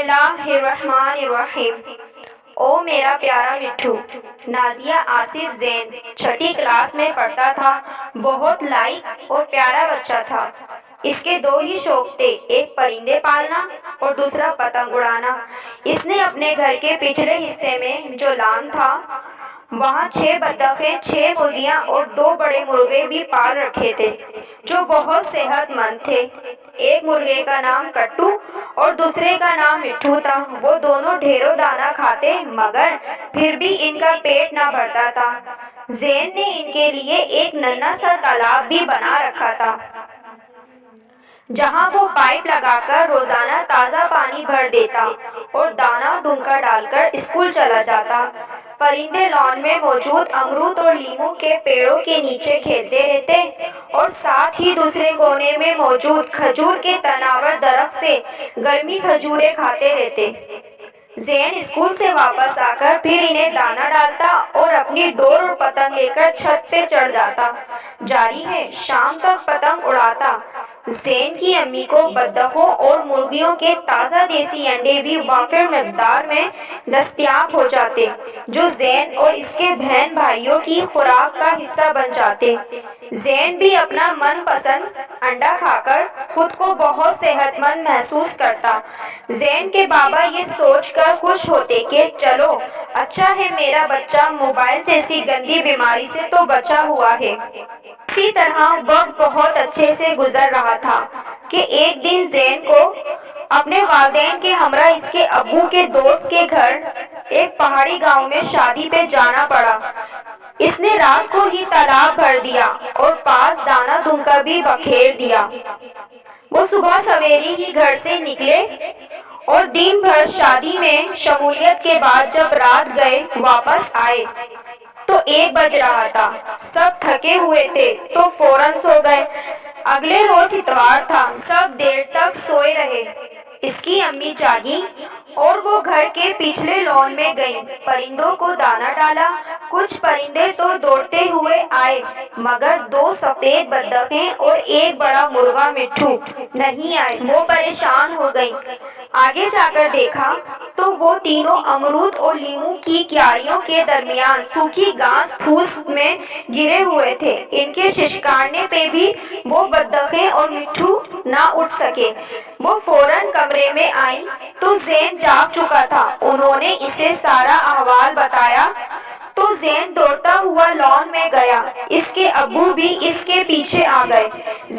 اللہ الرحمن الرحیم۔ او میرا پیارا مٹھو۔ نازیہ آصف زین چھٹی کلاس میں پڑھتا تھا۔ بہت لائق اور پیارا بچہ تھا۔ اس کے دو ہی شوق تھے، ایک پرندے پالنا اور دوسرا پتنگ اڑانا۔ اس نے اپنے گھر کے پچھلے حصے میں جو لان تھا وہاں 6 بطخیں، 6 مرغیاں اور 2 بڑے مرغے بھی پال رکھے تھے جو بہت صحت مند تھے۔ ایک مرغے کا نام کٹو اور دوسرے کا نام مٹھو تھا۔ وہ دونوں ڈھیروں دانا کھاتے مگر پھر بھی ان کا پیٹ نہ بھرتا تھا۔ زین نے ان کے لیے ایک ننھا سا تالاب بھی بنا رکھا تھا جہاں وہ پائپ لگا کر روزانہ تازہ پانی بھر دیتا اور دانا دنکا ڈال کر اسکول چلا جاتا۔ پرندے لان میں موجود امرود اور لیموں کے پیڑوں کے نیچے کھیلتے رہتے اور ساتھ ہی دوسرے کونے میں موجود کھجور کے تناور درخت سے گرمی کھجوریں کھاتے رہتے۔ زین اسکول سے واپس آ کر پھر انہیں دانا ڈالتا اور اپنی ڈور اور پتنگ لے کر چھت پہ چڑھ جاتا۔ جاری ہے، شام تک پتنگ اڑاتا۔ زین کی امی کو بطخوں اور مرغیوں کے تازہ دیسی انڈے بھی وافر مقدار میں دستیاب ہو جاتے جو زین اور اس کے بہن بھائیوں کی خوراک کا حصہ بن جاتے۔ زین بھی اپنا من پسند انڈا کھا کر خود کو بہت صحت مند محسوس کرتا۔ زین کے بابا یہ سوچ کر خوش ہوتے کہ چلو اچھا ہے میرا بچہ موبائل جیسی گندی بیماری سے تو بچا ہوا ہے۔ اسی طرح وقت بہت اچھے سے گزر رہا تھا کہ ایک دن زین کو اپنے والدین کے ہمراہ اس کے ابو کے دوست کے گھر ایک پہاڑی گاؤں میں شادی پہ جانا پڑا۔ اس نے رات کو ہی تالاب بھر دیا اور پاس دانا دنکا بھی بکھیر دیا۔ وہ صبح سویرے ہی گھر سے نکلے اور دن بھر شادی میں شمولیت کے بعد جب رات گئے واپس آئے تو 1 بج رہا تھا۔ سب تھکے ہوئے تھے تو فوراً سو گئے۔ اگلے روز اتوار تھا، سب دیر تک سوئے رہے۔ اس کی امی جاگی اور وہ گھر کے پچھلے لان میں گئیں، پرندوں کو دانا ڈالا۔ کچھ پرندے تو دوڑتے ہوئے آئے مگر 2 سفید بطخیں اور ایک بڑا مرغا مٹھو نہیں آئے۔ وہ پریشان ہو گئیں۔ آگے جا کر دیکھا تو وہ تینوں امرود اور لیموں کی کیاریوں کے درمیان سوکھی گھاس پھوس میں گرے ہوئے تھے۔ ان کے ششکارنے پہ بھی وہ بطخیں اور مٹھو نہ اٹھ سکے۔ وہ فوراً کمرے میں آئیں تو زین جاگ چکا تھا۔ انہوں نے اسے سارا احوال بتایا تو زین دوڑتا ہوا لان میں گیا۔ اس کے ابو بھی اس کے پیچھے آ گئے۔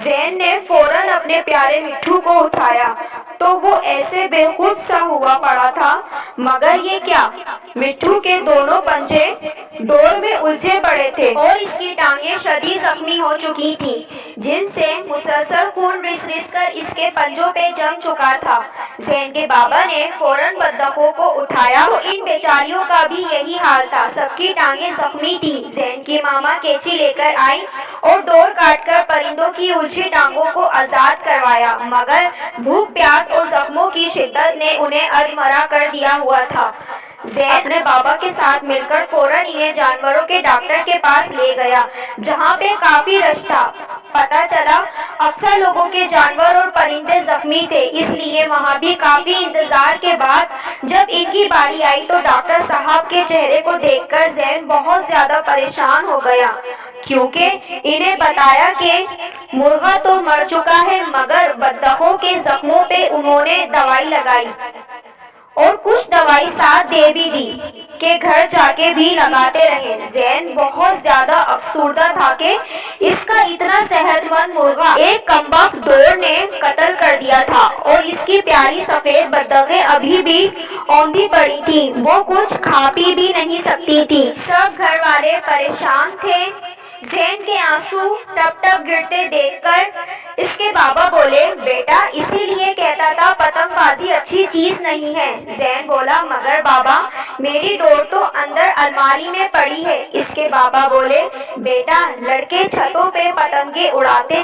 زین نے فوراً اپنے پیارے مٹھو کو اٹھایا تو وہ ایسے بے خود سا ہوا پڑا تھا مگر یہ کیا، مٹھو کے دونوں پنجے ڈور میں الجھے پڑے تھے اور اس کی ٹانگیں شدید زخمی ہو چکی تھیں جن سے مسلسل خون رس رس کر اس کے پنجوں پہ جم چکا تھا۔ زین کے بابا نے فوراً بطخوں کو اٹھایا تو ان بیچاریوں کا بھی یہی حال تھا، سب کی ٹانگیں زخمی تھیں۔ زین کی ماما کینچی لے کر آئی اور ڈور کاٹ کر پرندوں کی الجھی ٹانگوں کو آزاد کروایا مگر بھوک پیاس اور زخموں کی شدت نے انہیں ادمرا کر دیا ہوا تھا۔ زین اپنے بابا کے ساتھ مل کر فوراً انہیں جانوروں کے ڈاکٹر کے پاس لے گیا جہاں پہ کافی رش تھا۔ پتہ چلا اکثر لوگوں کے جانور اور پرندے زخمی تھے، اس لیے وہاں بھی کافی انتظار کے بعد جب ان کی باری آئی تو ڈاکٹر صاحب کے چہرے کو دیکھ کر زین بہت زیادہ پریشان ہو گیا کیونکہ انہیں بتایا کہ مرغا تو مر چکا ہے مگر بطخوں کے زخموں پہ انہوں نے دوائی لگائی اور کچھ دوائی ساتھ دے بھی دی کہ گھر جا کے بھی لگاتے رہے۔ زین بہت زیادہ افسردہ تھا کہ اس کا اتنا صحت مند مرغا ایک کمبخت ڈور نے قتل کر دیا تھا اور اس کی پیاری سفید بطخیں ابھی بھی اوندھی پڑی تھیں، وہ کچھ کھا پی بھی نہیں سکتی تھی۔ سب گھر والے پریشان تھے۔ زین کے آنسو ٹپ ٹپ گرتے دیکھ کر اس کے بابا بولے، بیٹا اسی لیے کہتا تھا پتنگ بازی اچھی چیز نہیں ہے۔ زین بولا، مگر بابا میری ڈور تو اندر الماری میں پڑی ہے۔ اس کے بابا بولے، بیٹا لڑکے چھتوں پہ پتنگیں اڑاتے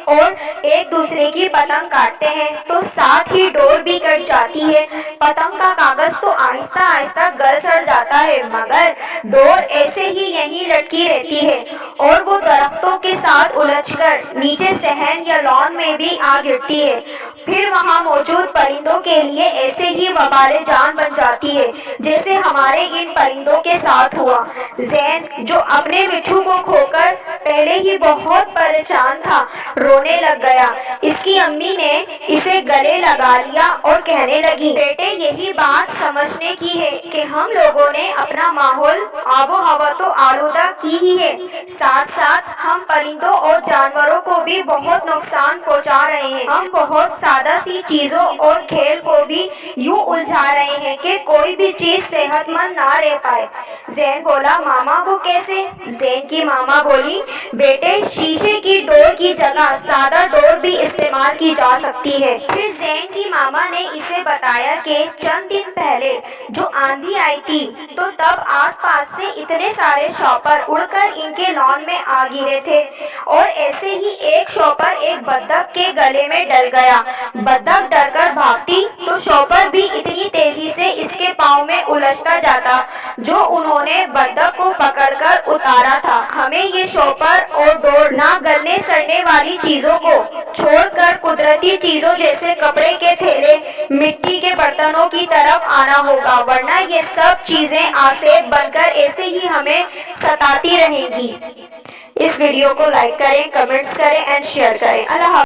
اور ایک دوسرے کی پتنگ کاٹتے ہیں تو ساتھ ہی ڈور بھی کٹ جاتی ہے۔ پتنگ کا کاغذ تو آہستہ آہستہ گل سڑ جاتا ہے مگر ڈور ایسے ہی یہیں لٹکی رہتی ہے اور وہ درختوں کے ساتھ الجھ کر نیچے صحن یا لان میں بھی آ گرتی ہے۔ پھر وہاں موجود پرندوں کے لیے ایسے ہی وبال جان بن جاتی ہے جیسے ہمارے ان پرندوں کے ساتھ ہوا۔ زین جو اپنے مٹھو کو کھو کر پہلے ہی بہت پریشان تھا رونے لگ گیا۔ اس کی امی نے اسے گلے لگا لیا اور کہنے لگی، بیٹے یہی بات سمجھنے کی ہے کہ ہم لوگوں نے اپنا ماحول آب و ہوا تو آلودہ کی ہی ہے، ساتھ ساتھ ہم پرندوں اور جانوروں کو بھی بہت نقصان پہنچا رہے ہیں۔ ہم بہت سادہ سی چیزوں اور کھیل کو بھی یوں الجھا رہے ہیں کہ کوئی بھی چیز صحت مند نہ رہ پائے۔ زین بولا، ماما وہ کیسے؟ زین کی ماما بولی، بیٹے شیشے کی ڈور کی جگہ سادہ ڈور بھی استعمال کی جا سکتی ہے۔ پھر زین کی ماما نے اسے بتایا کہ چند دن پہلے جو آندھی آئی تھی تو تب آس پاس سے اتنے سارے شاپر اڑ کر ان کے لان میں آ گرے تھے، اور ایسے ہی ایک شاپر ایک بطخ کے گلے میں ڈل گیا۔ بطخ ڈر کر بھاگتی تو شاپر بھی اتنی تیزی سے اس کے پاؤں میں الجھتا جاتا جو انہوں نے بطخ کو پکڑ کر اتارا تھا۔ ہمیں یہ شاپر اور ڈور نہ گلنے سڑنے والی چیزوں کو چھوڑ کر قدرتی چیزوں جیسے کپڑے کے تھیلے، مٹی کے برتنوں کی طرف آنا ہوگا، ورنہ یہ سب چیزیں آسیب بن کر ایسے ہی ہمیں ستاتی رہیں گی۔ اس ویڈیو کو لائک کریں، کمنٹس کریں اینڈ شیئر کریں۔ اللہ حافظ۔